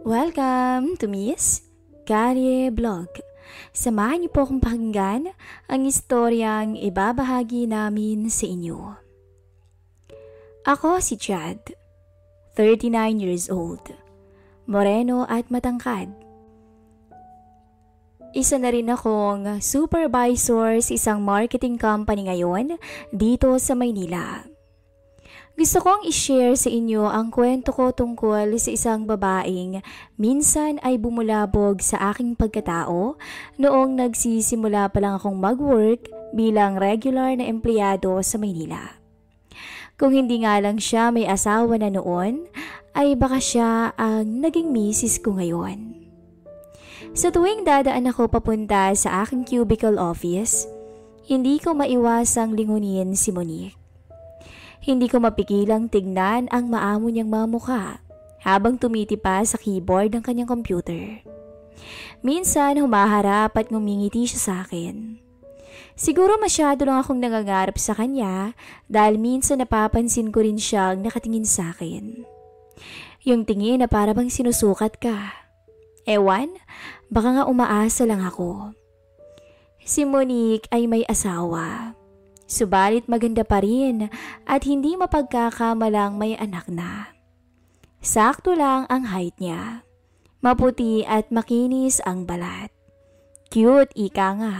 Welcome to Miss Karye Vlog. Samahan niyo po akong pakinggan ang istoryang ibabahagi namin sa inyo. Ako si Chad, 39 years old, moreno at matangkad. Isa na rin akong supervisor sa isang marketing company ngayon dito sa Maynila. Gusto kong i-share sa inyo ang kwento ko tungkol sa isang babaeng minsan ay bumulabog sa aking pagkatao noong nagsisimula pa lang akong mag-work bilang regular na empleyado sa Maynila. Kung hindi nga lang siya may asawa na noon, ay baka siya ang naging misis ko ngayon. Sa tuwing dadaan ako papunta sa aking cubicle office, hindi ko maiwasang lingunin si Monique. Hindi ko mapigilang tignan ang maamo niyang mga mukha habang tumitipa sa keyboard ng kanyang computer. Minsan humaharap at ngumingiti siya sa akin. Siguro masyado lang akong nangangarap sa kanya dahil minsan napapansin ko rin siyang nakatingin sa akin. Yung tingin na para bang sinusukat ka. Ewan, baka nga umaasa lang ako. Si Monique ay may asawa. Subalit maganda pa rin at hindi mapagkakamalang may anak na. Sakto lang ang height niya. Maputi at makinis ang balat. Cute, ika nga.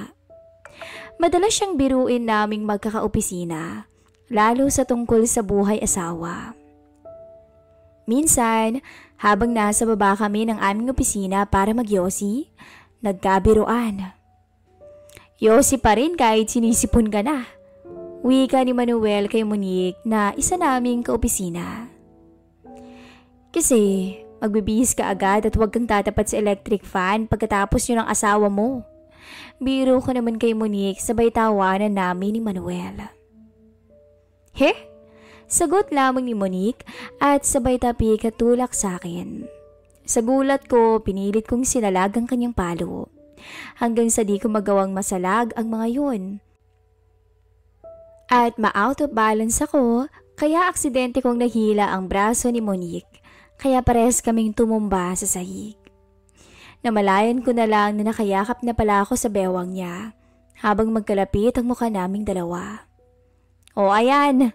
Madalas siyang biruin naming magkakaopisina, lalo sa tungkol sa buhay asawa. Minsan, habang nasa baba kami ng aming opisina para magyosi, nagkabiruan. Yosi pa rin kahit sinisipon ka na. Wika ni Manuel kay Monique na isa naming kaopisina. Kasi magbibihis ka agad at huwag kang tatapat sa electric fan pagkatapos yun ng asawa mo. Biro ko naman kay Monique sabay tawanan namin ni Manuel. He? Sagot lamang ni Monique at sabay tapi katulak sa akin. Sa gulat ko, pinilit kong sinalag ang kanyang palo. Hanggang sa di ko magawang masalag ang mga yun. At ma-out of balance ako, kaya aksidente kong nahila ang braso ni Monique, kaya pares kaming tumumba sa sahig. Namalayan ko na lang na nakayakap na pala ako sa bewang niya, habang magkalapit ang mukha naming dalawa. O ayan,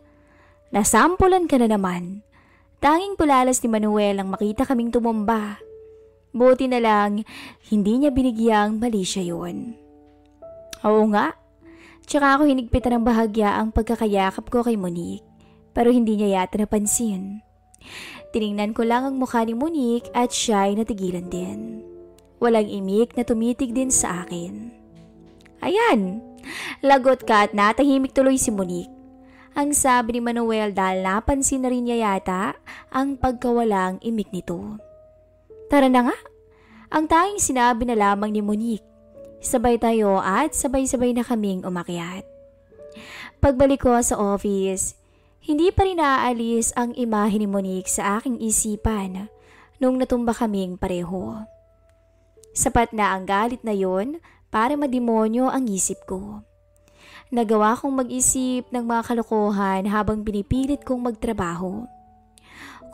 nasampulan ka na naman. Tanging pulalas ni Manuel ang makita kaming tumumba. Buti na lang, hindi niya binigyang mali siya yun. Oo nga. Tsaka ako hinigpitan ng bahagya ang pagkakayakap ko kay Monique, pero hindi niya yata napansin. Tiningnan ko lang ang mukha ni Monique at siya ay natigilan din. Walang imik na tumitig din sa akin. Ayan, lagot ka at natahimik tuloy si Monique. Ang sabi ni Manuel dahil napansin na rin niya yata ang pagkawalang imik nito. Tara na nga, ang tanging sinabi na lamang ni Monique. Sabay tayo at sabay-sabay na kaming umakyat. Pagbalik ko sa office, hindi pa rin naaalis ang imahe ni Monique sa aking isipan nung natumba kaming pareho. Sapat na ang galit na yon para mademonyo ang isip ko. Nagawa kong mag-isip ng mga kalokohan habang pinipilit kong magtrabaho.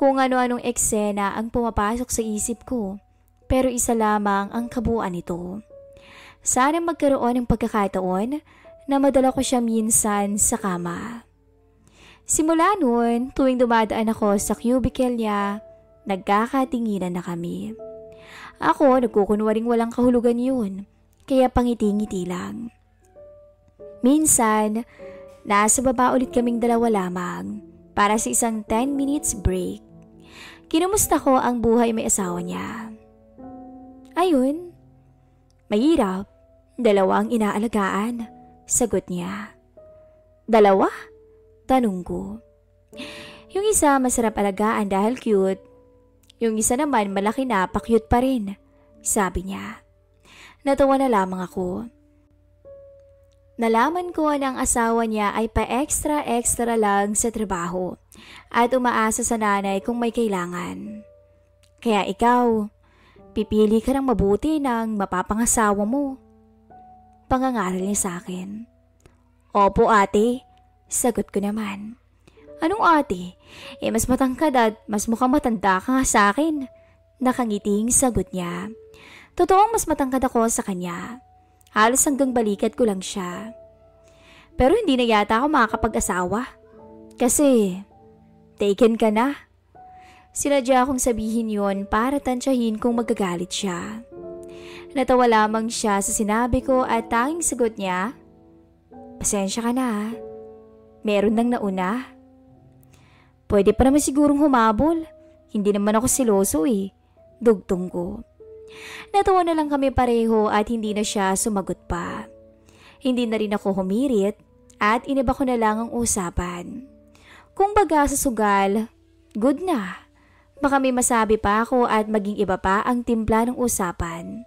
Kung ano-anong eksena ang pumapasok sa isip ko, pero isa lamang ang kabuuan nito. Sana magkaroon ng pagkakataon na madala ko siya minsan sa kama. Simula noon, tuwing dumadaan ako sa cubicle niya, nagkakatinginan na kami. Ako, nagkukunwaring walang kahulugan yun, kaya pangiti-ngiti lang. Minsan, nasa baba ulit kaming dalawa lamang para sa isang 10 minutes break. Kinumusta ko ang buhay may asawa niya. Ayun, mahirap. Dalawa ang inaalagaan, sagot niya. Dalawa? Tanong ko. Yung isa masarap alagaan dahil cute. Yung isa naman malaki na pa-cute pa rin, sabi niya. Natawa na lamang ako. Nalaman ko na ang asawa niya ay pa-extra lang sa trabaho at umaasa sa nanay kung may kailangan. Kaya ikaw, pipili ka ng mabuti ng mapapangasawa mo. Pangangaral niya sa akin. Opo ate, sagot ko naman. Anong ate? Mas matangkad at mas mukhang matanda ka nga sa akin. Nakangiting sagot niya. Totoong mas matangkad ako sa kanya. Halos hanggang balikat ko lang siya. Pero hindi na yata ako makakapag-asawa. Kasi, taken ka na. Sinadya akong sabihin yon para tansyahin kung magagalit siya. Natawa lamang siya sa sinabi ko at tanging sagot niya, pasensya ka na. Meron nang nauna. Pwede pa naman sigurong humabol. Hindi naman ako siloso eh. Dugtong ko. Natawa na lang kami pareho at hindi na siya sumagot pa. Hindi na rin ako humirit at iniba ko na lang ang usapan. Kung baga sa sugal, good na. Baka may masabi pa ako at maging iba pa ang timpla ng usapan.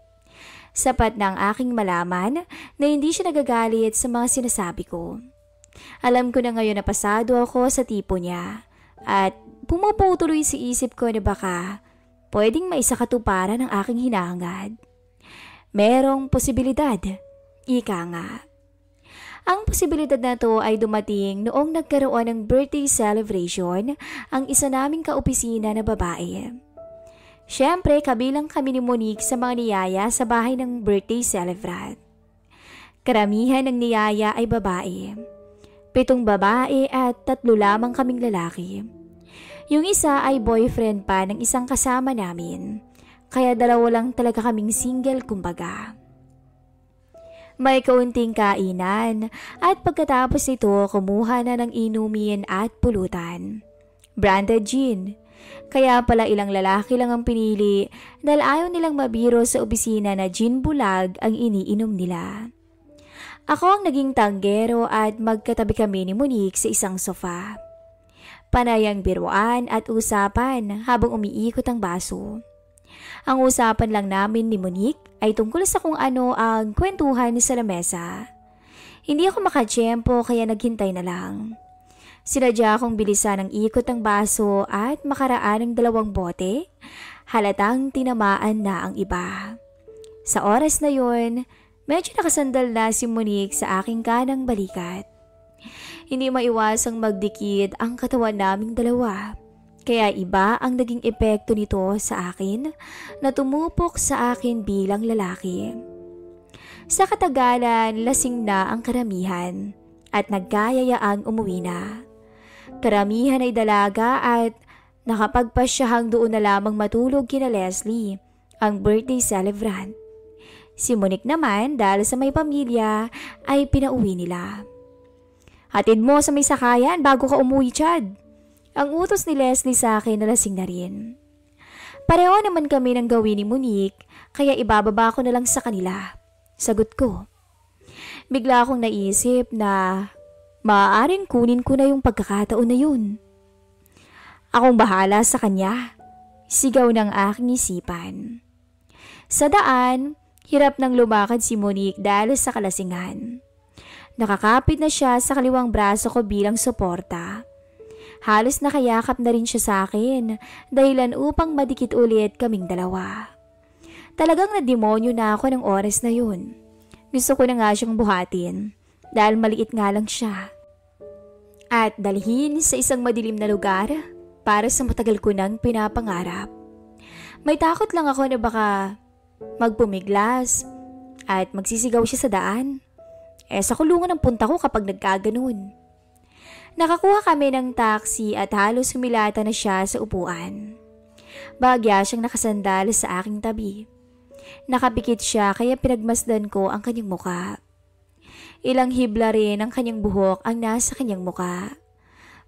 Sapat na ang aking malaman na hindi siya nagagalit sa mga sinasabi ko. Alam ko na ngayon na pasado ako sa tipo niya at pumuputuloy sa isip ko na baka pwedeng maisakatuparan ang aking hinahangad. Merong posibilidad, ika nga. Ang posibilidad na to ay dumating noong nagkaroon ng birthday celebration ang isa naming kaopisina na babae. Siyempre, kabilang kami ni Monique sa mga niyaya sa bahay ng birthday celebrant. Karamihan ng niyaya ay babae. 7 babae at 3 lamang kaming lalaki. Yung isa ay boyfriend pa ng isang kasama namin, kaya 2 lang talaga kaming single kumbaga. May kaunting kainan at pagkatapos nito kumuha na ng inumin at pulutan. Branded gin. Kaya pala ilang lalaki lang ang pinili dahil ayaw nilang mabiro sa opisina na gin bulag ang iniinom nila. Ako ang naging tanggero at magkatabi kami ni Monique sa isang sofa. Panayang biruan at usapan habang umiikot ang baso. Ang usapan lang namin ni Monique ay tungkol sa kung ano ang kwentuhan sa lamesa. Hindi ako makatsyempo kaya naghintay na lang. Sinadya akong bilisan ang ikot ng baso at makaraan ng 2 bote, halatang tinamaan na ang iba. Sa oras na yon, medyo nakasandal na si Monique sa aking kanang balikat. Hindi maiwasang magdikit ang katawan naming 2, kaya iba ang naging epekto nito sa akin na tumupok sa akin bilang lalaki. Sa katagalan, lasing na ang karamihan at nagkayayaang umuwi na. Karamihan ay dalaga at nakapagpasyahang doon na lamang matulog kina Leslie, ang birthday celebrant. Si Monique naman dahil sa may pamilya ay pinauwi nila. Hatid mo sa may sakayan bago ka umuwi, Chad. Ang utos ni Leslie sa akin na lasing na rin. Pareho naman kami ng gawin ni Monique kaya ibababa ko na lang sa kanila. Sagot ko. Bigla akong naisip na maaaring kunin ko na yung pagkakataon na yun. Akong bahala sa kanya. Sigaw ng aking isipan. Sa daan, hirap nang lumakad si Monique dahil sa kalasingan. Nakakapit na siya sa kaliwang braso ko bilang suporta. Halos nakayakap na rin siya sa akin dahilan upang madikit ulit kaming 2. Talagang nademonyo na ako ng oras na yun. Gusto ko na nga siyang buhatin dahil maliit nga lang siya. At dalhin sa isang madilim na lugar para sa matagal ko nang pinapangarap. May takot lang ako na baka magpumiglas at magsisigaw siya sa daan. Sa kulungan ang punta ko kapag nagkaganon. Nakakuha kami ng taxi at halos humilata na siya sa upuan. Bagya siyang nakasandal sa aking tabi. Nakapikit siya kaya pinagmasdan ko ang kanyang muka. Ilang hibla rin ang kanyang buhok ang nasa kanyang muka.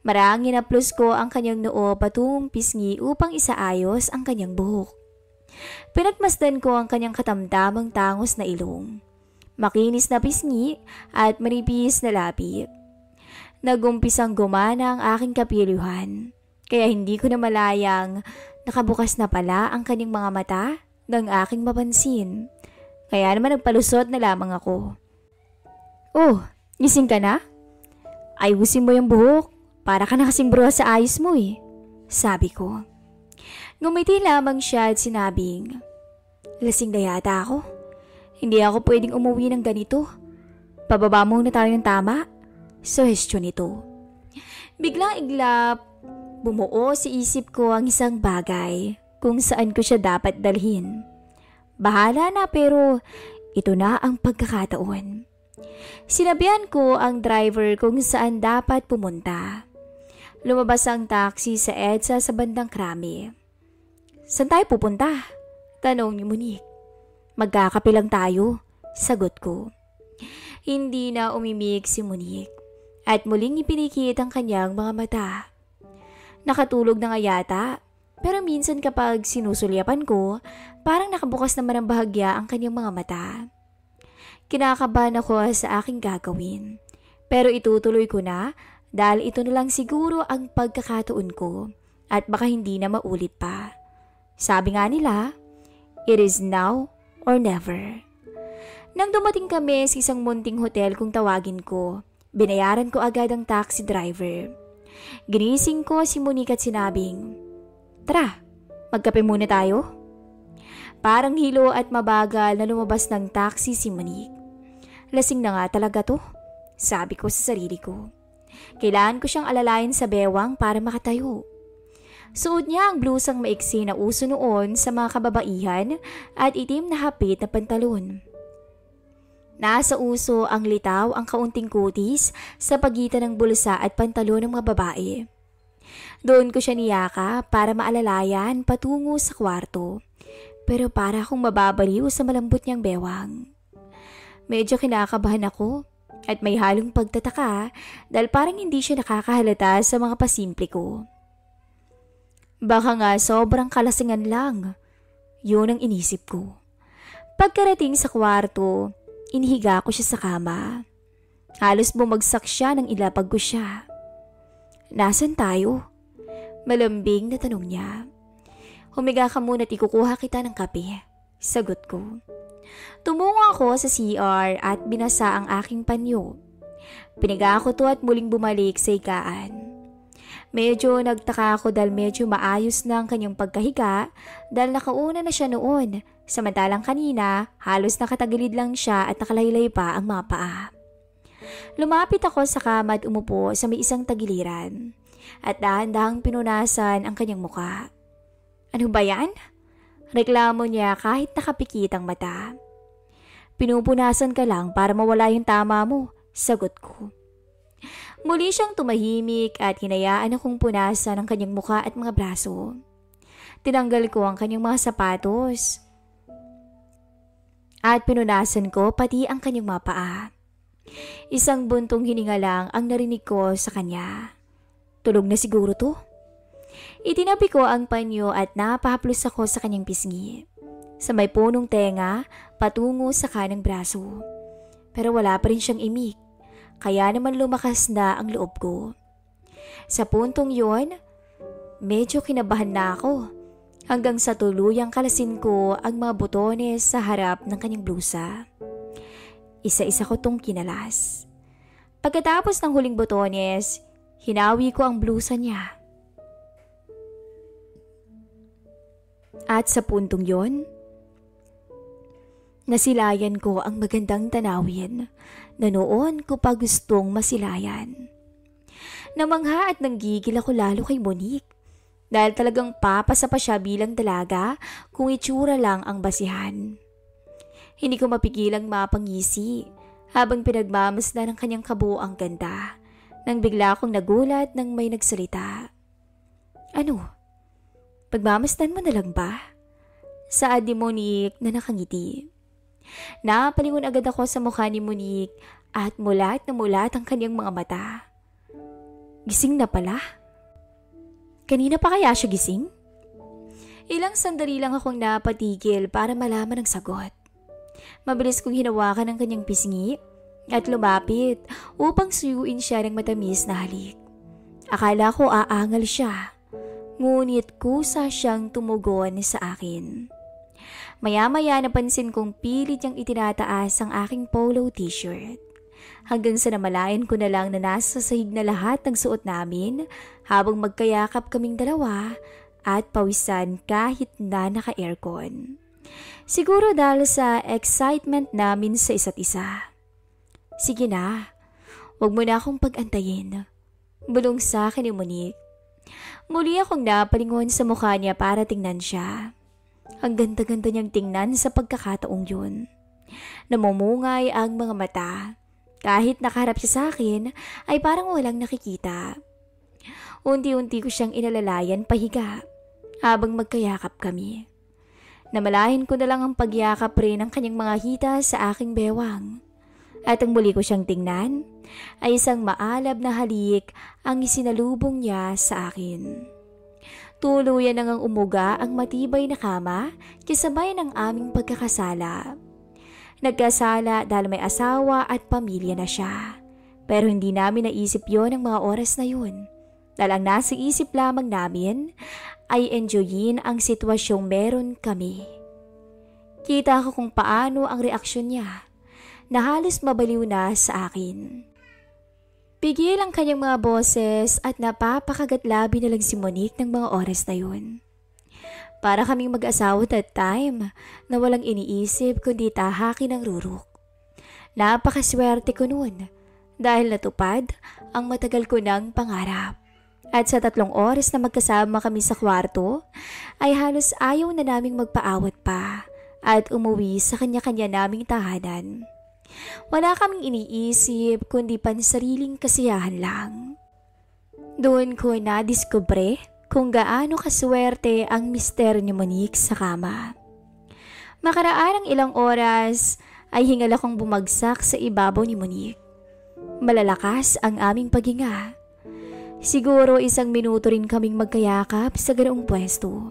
Marang inaplos ko ang kanyang noo patungong pisngi upang isaayos ang kanyang buhok. Pinagmasdan ko ang kanyang katamtamang tangos na ilong. Makinis na pisngi at manipis na labi. Nagumpisang gumana ang aking kapilyuhan, kaya hindi ko na malayang nakabukas na pala ang kanyang mga mata ng aking mapansin. Kaya naman nagpalusot na lamang ako. Oh, gising ka na? Ayusin mo yung buhok, para ka na kasing bro sa ayos mo eh, sabi ko. Ngumiti lamang siya at sinabing, lasing na yata ako. Hindi ako pwedeng umuwi ng ganito. Pababa muna tayo ng tama. Suhestyon nito. Biglang iglap, bumuo sa isip ko ang isang bagay kung saan ko siya dapat dalhin. Bahala na pero ito na ang pagkakataon. Sinabihan ko ang driver kung saan dapat pumunta. Lumabas ang taxi sa EDSA sa bandang Krami. "Saan tayo pupunta?" tanong ni Monique. "Magkakape lang tayo," sagot ko. Hindi na umimik si Monique at muling ipinikit ang kanyang mga mata. Nakatulog na nga yata, pero minsan kapag sinusulyapan ko, parang nakabukas naman ang bahagya ang kanyang mga mata. Kinakabahan ako sa aking gagawin, pero itutuloy ko na dahil ito na lang siguro ang pagkakataon ko at baka hindi na maulit pa. Sabi nga nila, it is now or never. Nang dumating kami sa isang munting hotel kung tawagin ko, binayaran ko agad ang taxi driver. Ginising ko si Monique at sinabing, "Tara, magkape muna tayo." Parang hilo at mabagal na lumabas ng taxi si Monique. "Lasing na nga talaga to," sabi ko sa sarili ko. Kailangan ko siyang alalayan sa bewang para makatayo. Suot niya ang blusang maiksi na uso noon sa mga kababaihan at itim na hapit na pantalon. Nasa uso ang litaw ang kaunting kutis sa pagitan ng bulsa at pantalon ng mga babae. Doon ko siya niyaka para maalalayan patungo sa kwarto, pero para akong mababaliw sa malambot niyang bewang. Medyo kinakabahan ako at may halong pagtataka dahil parang hindi siya nakakahalata sa mga pasimple ko. Baka nga sobrang kalasingan lang, yun ang inisip ko. Pagkarating sa kwarto, inihiga ko siya sa kama. Halos bumagsak siya nang ilapag ko siya. "Nasaan tayo?" Malambing na tanong niya. "Humiga ka muna at ikukuha kita ng kape," sagot ko. Tumungo ako sa CR at binasa ang aking panyo. Piniga ko to at muling bumalik sa higaan. Medyo nagtaka ako dahil medyo maayos na ang kanyang pagkahiga dahil nakauna na siya noon. Samantalang kanina, halos nakatagilid lang siya at nakalaylay pa ang mga paa. Lumapit ako sa kama at umupo sa may isang tagiliran at dahan-dahang pinunasan ang kanyang muka. "Ano ba yan?" reklamo niya kahit nakapikit ang mata. "Pinupunasan ka lang para mawala yung tama mo," sagot ko. Muli siyang tumahimik at hinayaan akong punasan ang kanyang muka at mga braso. Tinanggal ko ang kanyang mga sapatos at pinunasan ko pati ang kanyang mga paa. Isang buntong hininga lang ang narinig ko sa kanya. Tulog na siguro to. Itinabi ko ang panyo at napahaplos ako sa kanyang pisngi. Sa may punong tenga, patungo sa kanang braso. Pero wala pa rin siyang imik. Kaya naman lumakas na ang loob ko. Sa puntong yon, medyo kinabahan na ako. Hanggang sa tuluyang kalasin ko ang mga butones sa harap ng kanyang blusa. Isa-isa ko tong kinalas. Pagkatapos ng huling butones, hinawi ko ang blusa niya. At sa puntong yon, nasilayan ko ang magandang tanawin na noon ko pa gustong masilayan. Namangha at nanggigil ako lalo kay Monique dahil talagang papasa pa siya bilang dalaga kung itsura lang ang basihan. Hindi ko mapigilang mapangisi habang pinagmamasdan ng kanyang kabuoang ganda nang bigla akong nagulat nang may nagsalita. "Ano? Pagmamasdan mo na lang ba?" Saad ni Monique na nakangiti. Napalingon agad ako sa mukha ni Monique at mulat na mulat ang kanyang mga mata. Gising na pala? Kanina pa kaya siya gising? Ilang sandali lang akong napatigil para malaman ang sagot. Mabilis kong hinawakan ang kanyang pisngi at lumapit upang suyuin siya ng matamis na halik. Akala ko aangal siya, ngunit kusa siyang tumugon sa akin. Maya-maya napansin kong pilit niyang itinataas ang aking polo t-shirt. Hanggang sa namalayan ko na lang na nasa sahig na lahat ng suot namin habang magkayakap kaming dalawa at pawisan kahit na naka-aircon. Siguro dahil sa excitement namin sa isa't isa. "Sige na, wag mo na akong pag-antayin," bulong sa akin ni Monique. Muli akong napalingon sa mukha niya para tingnan siya. Ang ganda-ganda niyang tingnan sa pagkakataong yun. Namumungay ang mga mata. Kahit nakaharap siya sa akin, ay parang walang nakikita. Unti-unti ko siyang inalalayan pahiga habang magkayakap kami. Namalayan ko na lang ang pagyakap rin ng kanyang mga hita sa aking bewang. At ang muli ko siyang tingnan, ay isang maalab na halik ang isinalubong niya sa akin. Tuluyan nang umuga ang matibay na kama kasabay ng aming pagkakasala. Nagkasala dahil may asawa at pamilya na siya. Pero hindi namin naisip yon ng mga oras na yun. Dahil ang nasa isip lamang namin ay enjoyin ang sitwasyong meron kami. Kita ko kung paano ang reaksyon niya na halos mabaliw na sa akin. Pigil ang kanyang mga boses at napapakagatlabi na lang si Monique ng mga oras na yun. Para kaming mag-asawa that time na walang iniisip kundi tahakin ng rurok. Napakaswerte ko noon dahil natupad ang matagal ko ng pangarap. At sa 3 oras na magkasama kami sa kwarto ay halos ayaw na naming magpaawat pa at umuwi sa kanya-kanya naming tahanan. Wala kaming iniisip kundi pansariling kasiyahan lang. Doon ko nadiskubre kung gaano kaswerte ang mister ni Monique sa kama. Makaraan ang ilang oras ay hingal akong bumagsak sa ibabaw ni Monique. Malalakas ang aming paghinga. Siguro 1 minuto rin kaming magkayakap sa ganoong pwesto.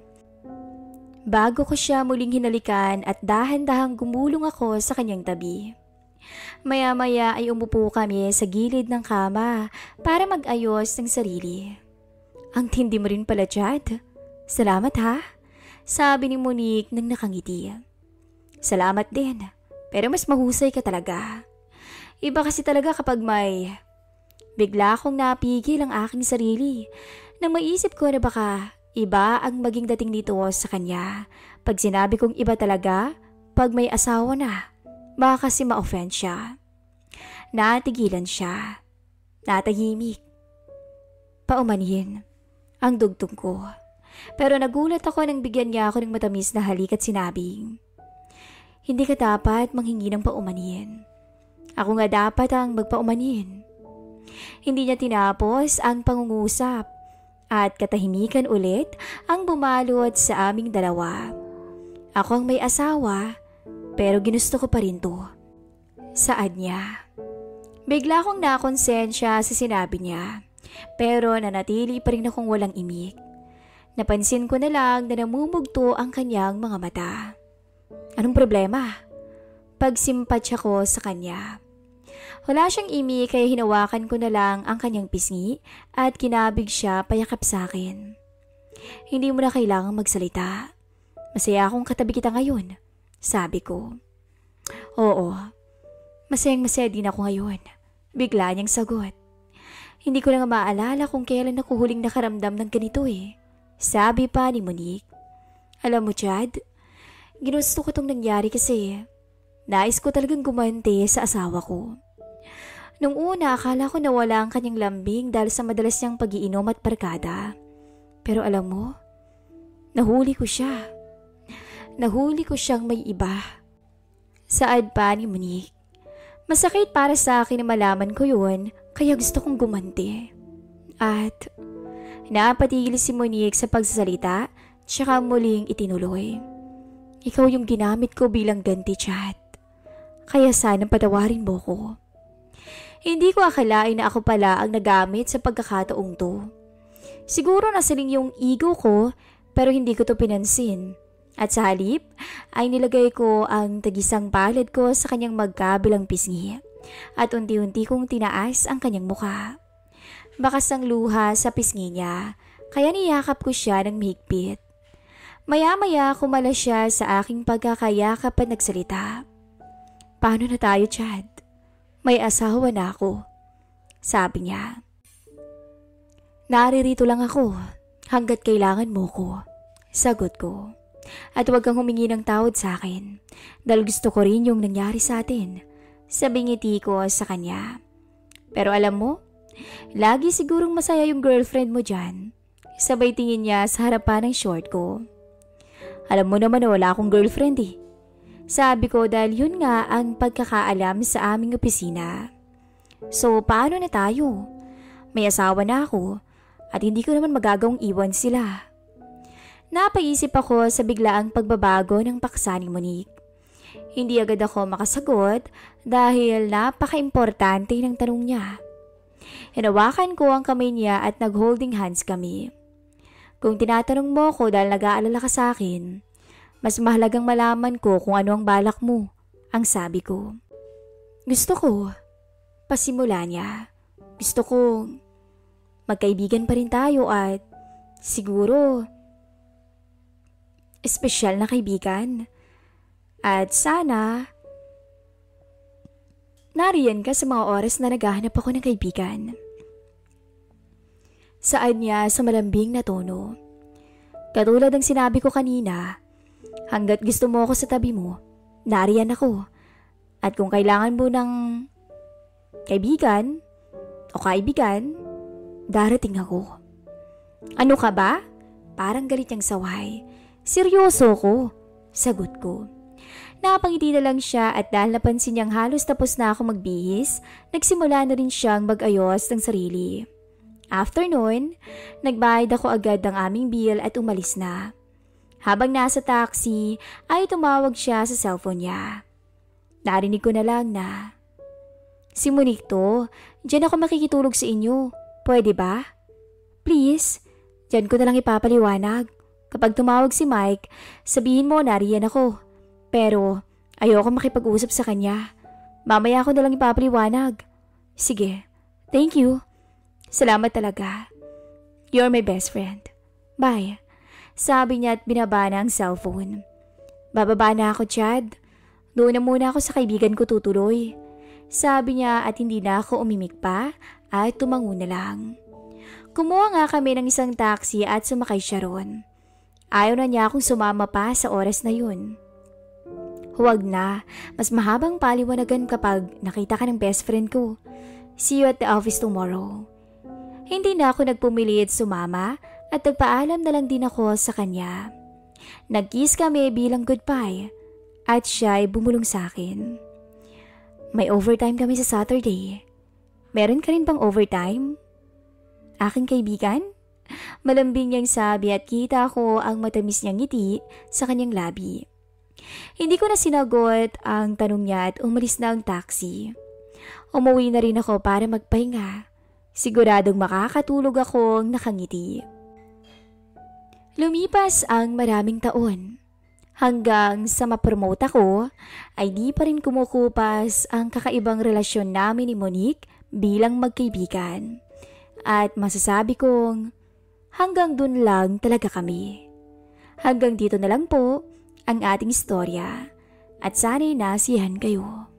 Bago ko siya muling hinalikan at dahan-dahang gumulong ako sa kanyang tabi. Maya-maya ay umupo kami sa gilid ng kama para mag-ayos ng sarili. Ang tindi mo rin pala, Chad. Salamat ha, sabi ni Monique nang nakangiti. Salamat din, pero mas mahusay ka talaga. Iba kasi talaga kapag may... Bigla akong napigil ang aking sarili nang maisip ko na baka iba ang maging dating dito sa kanya. Pag sinabi kong iba talaga, pag may asawa na, baka kasi ma-offend siya. Natigilan siya. Natahimik. Paumanhin ang dugtong ko. Pero nagulat ako nang bigyan niya ako ng matamis na halik at sinabing, hindi ka dapat manghingi ng paumanhin. Ako nga dapat ang magpaumanhin. Hindi niya tinapos ang pangungusap at katahimikan ulit ang bumalot sa aming dalawa. Ako ang may asawa pero ginusto ko pa rin to. Saad niya. Bigla akong nakonsensya sa sinabi niya pero nanatili pa rin akong walang imik. Napansin ko na lang na namumugto ang kanyang mga mata. Anong problema? Pagsimpatsya ko sa kanya. Wala siyang imi kaya hinawakan ko na lang ang kanyang pisngi at kinabig siya payakap sa akin. Hindi mo na kailangang magsalita. Masaya akong katabi kita ngayon, sabi ko. Oo, masayang-masaya din ako ngayon. Bigla niyang sagot. Hindi ko lang maalala kung kailan ako huling nakaramdam ng ganito sabi pa ni Monique. Alam mo, Chad, ginusto ko itong nangyari kasi nais ko talagang gumante sa asawa ko. Nung una, akala ko nawala ang kanyang lambing dahil sa madalas niyang pag-iinom at barkada. Pero alam mo, nahuli ko siya. Nahuli ko siyang may iba. Saad pa ni Monique. Masakit para sa akin na malaman ko yun, kaya gusto kong gumanti. At napatigil si Monique sa pagsasalita, tsaka muling itinuloy. Ikaw yung ginamit ko bilang ganti, Chad. Kaya sana patawarin mo ko. Hindi ko akalain na ako pala ang nagamit sa pagkakataong to. Siguro nasaling yung ego ko pero hindi ko to pinansin. At sa halip ay nilagay ko ang tagisang palad ko sa kanyang magkabilang pisngi. At unti-unti kong tinaas ang kanyang mukha. Bakas ang luha sa pisngi niya kaya niyakap ko siya ng mahigpit. Maya-maya kumala siya sa aking pagkakayakap at nagsalita. Paano na tayo, Chad? May asawa na ako, sabi niya. Naririto lang ako hanggat kailangan mo ko, sagot ko. At huwag kang humingi ng tawad sa akin dahil gusto ko rin yung nangyari sa atin, sabi ngiti ko sa kanya. Pero alam mo, lagi sigurong masaya yung girlfriend mo dyan Sabay tingin niya sa harapan ng short ko. Alam mo naman na wala akong girlfriend eh. Sabi ko dahil yun nga ang pagkakaalam sa aming opisina. So paano na tayo? May asawa na ako at hindi ko naman magagawang iwan sila. Napaisip ako sa biglaang pagbabago ng paksa ni Monique. Hindi agad ako makasagot dahil napaka-importante ng tanong niya. Hinawakan ko ang kamay niya at nag-holding hands kami. Kung tinatanong mo ko dahil nag-aalala ka sa akin, mas mahalagang malaman ko kung ano ang balak mo, ang sabi ko. Gusto ko, pasimula niya. Gusto ko, magkaibigan pa rin tayo at siguro, espesyal na kaibigan. At sana, nariyan ka sa mga oras na naghahanap ako ng kaibigan. Saad niya sa malambing na tono. Katulad ng sinabi ko kanina, hanggat gusto mo ako sa tabi mo, nariyan ako. At kung kailangan mo ng kaibigan o kaibigan, darating ako. Ano ka ba? Parang galit niyang saway. Seryoso ko, sagot ko. Napangiti na lang siya at dahil napansin niyang halos tapos na ako magbihis, nagsimula na rin siyang mag-ayos ng sarili. After noon, nagbayad ako agad ng aming bill at umalis na. Habang nasa taxi, ay tumawag siya sa cellphone niya. Narinig ko na lang na, si Monique to, dyan ako makikitulog sa inyo. Pwede ba? Please, dyan ko na lang ipapaliwanag. Kapag tumawag si Mike, sabihin mo nariyan ako. Pero ayoko makipag-usap sa kanya. Mamaya ako na lang ipapaliwanag. Sige, thank you. Salamat talaga. You're my best friend. Bye. Sabi niya at binaba na ang cellphone. Bababa na ako, Chad. Doon na muna ako sa kaibigan ko tutuloy. Sabi niya at hindi na ako umimik pa at tumango na lang. Kumuha nga kami ng isang taxi at sumakay siya ron. Ayaw na niya akong sumama pa sa oras na yun. Huwag na. Mas mahabang paliwanagan kapag nakita ka ng best friend ko. See you at the office tomorrow. Hindi na ako nagpumilit sumama at nagpaalam na lang din ako sa kanya. Nag-kiss kami bilang goodbye at siya ay bumulong sa akin. May overtime kami sa Saturday. Meron ka rin bang overtime? Aking kaibigan? Malambing niyang sabi at kita ko ang matamis niyang ngiti sa kanyang labi. Hindi ko na sinagot ang tanong niya at umalis na ang taxi. Umuwi na rin ako para magpahinga. Siguradong makakatulog akong nakangiti. Lumipas ang maraming taon. Hanggang sa mapromote ako, ay di pa rin kumukupas ang kakaibang relasyon namin ni Monique bilang magkaibigan. At masasabi kong hanggang dun lang talaga kami. Hanggang dito na lang po ang ating istorya at sana'y nasiyahan kayo.